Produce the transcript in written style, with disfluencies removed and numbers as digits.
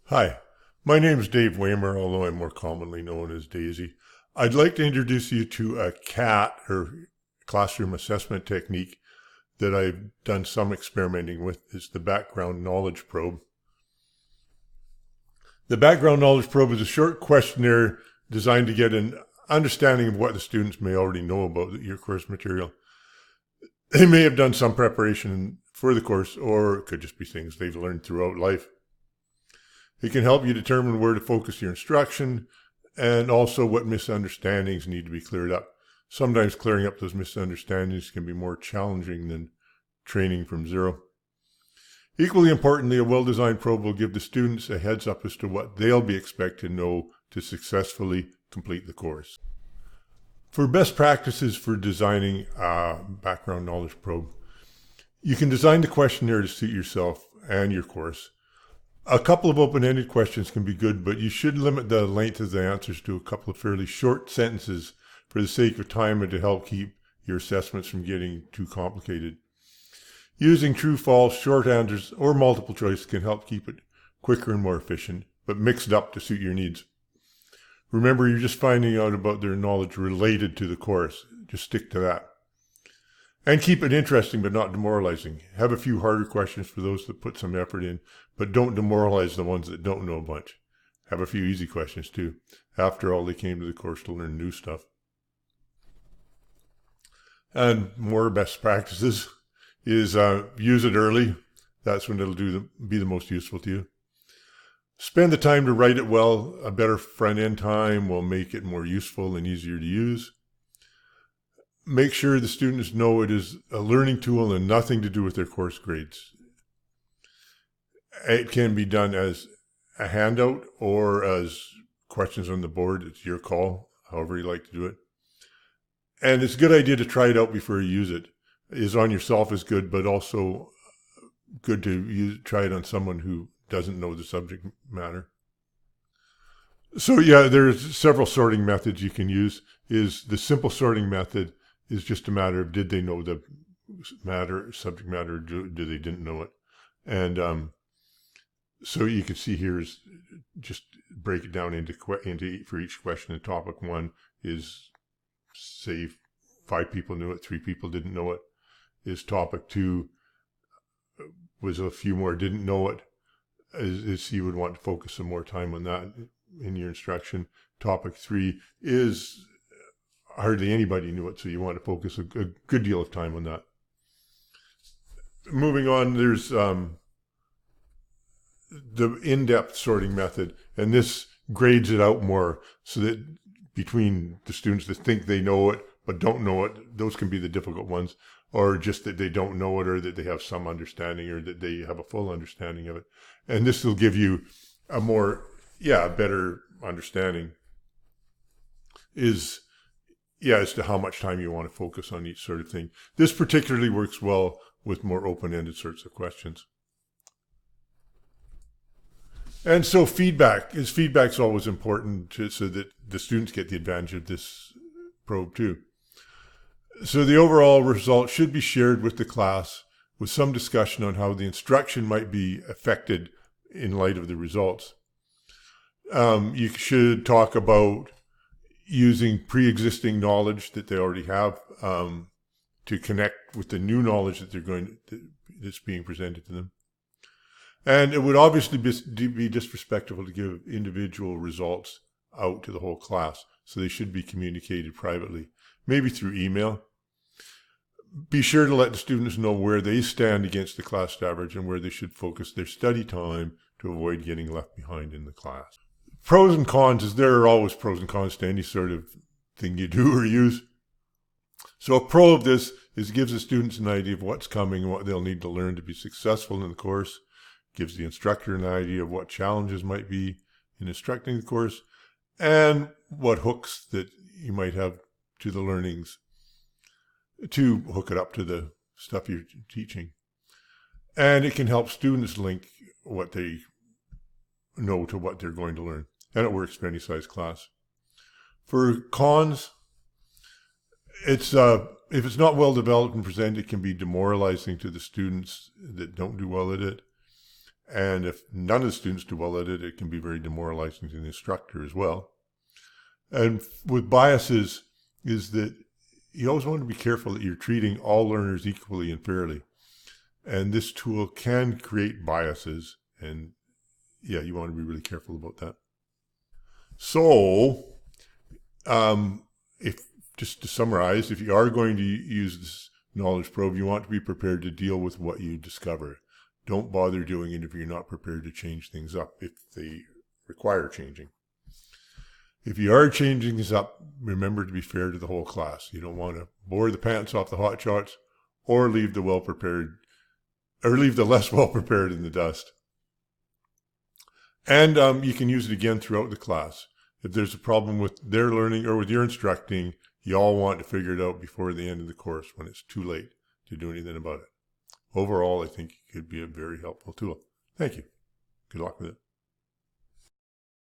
Hi, my name is Dave Weymer, although I'm more commonly known as Dazy. I'd like to introduce you to a CAT, or classroom assessment technique, that I've done some experimenting with. It's the background knowledge probe. The background knowledge probe is a short questionnaire designed to get an understanding of what the students may already know about your course material. They may have done some preparation for the course, or it could just be things they've learned throughout life. It can help you determine where to focus your instruction and also what misunderstandings need to be cleared up. Sometimes clearing up those misunderstandings can be more challenging than training from zero. Equally importantly, a well-designed probe will give the students a heads up as to what they'll be expected to know to successfully complete the course. For best practices for designing a background knowledge probe, you can design the questionnaire to suit yourself and your course. A couple of open-ended questions can be good, but you should limit the length of the answers to a couple of fairly short sentences for the sake of time and to help keep your assessments from getting too complicated. Using true, false, short answers, or multiple choice can help keep it quicker and more efficient, but mixed up to suit your needs. Remember, you're just finding out about their knowledge related to the course. Just stick to that. And keep it interesting but not demoralizing. Have a few harder questions for those that put some effort in, but don't demoralize the ones that don't know a bunch. Have a few easy questions too. After all, they came to the course to learn new stuff. And more best practices is use it early. That's when it'll be the most useful to you. Spend the time to write it well. A better front-end time will make it more useful and easier to use. Make sure the students know it is a learning tool and nothing to do with their course grades. It can be done as a handout or as questions on the board. It's your call, however you like to do it. And it's a good idea to try it out before you use it. Is on yourself is good, but also good to try it on someone who doesn't know the subject matter. So yeah, there's several sorting methods you can use. Is the simple sorting method is just a matter of did they know the subject matter, or do they didn't know it. And so you can see here is just break it down into for each question. And topic 1 is, say, 5 people knew it, 3 people didn't know it. Is topic 2 was a few more didn't know it. Is you would want to focus some more time on that in your instruction. Topic 3 is hardly anybody knew it, so you want to focus a good deal of time on that. Moving on, there's the in-depth sorting method, and this grades it out more so that between the students that think they know it but don't know it, those can be the difficult ones, or just that they don't know it, or that they have some understanding, or that they have a full understanding of it. And this will give you a better understanding as to how much time you want to focus on each sort of thing. This particularly works well with more open-ended sorts of questions. And so feedback's always important so that the students get the advantage of this probe too. So the overall result should be shared with the class with some discussion on how the instruction might be affected in light of the results. You should talk about using pre-existing knowledge that they already have to connect with the new knowledge that's being presented to them. And it would obviously be disrespectful to give individual results out to the whole class, so they should be communicated privately, maybe through email. Be sure to let the students know where they stand against the class average and where they should focus their study time to avoid getting left behind in the class. Pros and cons is there are always pros and cons to any sort of thing you do or use. So a pro of this is it gives the students an idea of what's coming and what they'll need to learn to be successful in the course. Gives the instructor an idea of what challenges might be in instructing the course and what hooks that you might have to the learnings to hook it up to the stuff you're teaching. And it can help students link what they know to what they're going to learn. And it works for any size class. For cons, if it's not well developed and presented, it can be demoralizing to the students that don't do well at it. And if none of the students do well at it, it can be very demoralizing to the instructor as well. And with biases is that you always want to be careful that you're treating all learners equally and fairly. And this tool can create biases. And yeah, you want to be really careful about that. So, just to summarize, if you are going to use this knowledge probe, you want to be prepared to deal with what you discover. Don't bother doing it if you're not prepared to change things up if they require changing. If you are changing things up, remember to be fair to the whole class. You don't want to bore the pants off the hotshots or leave the less well prepared in the dust. And you can use it again throughout the class. If there's a problem with their learning or with your instructing, you all want to figure it out before the end of the course when it's too late to do anything about it. Overall, I think it could be a very helpful tool. Thank you. Good luck with it.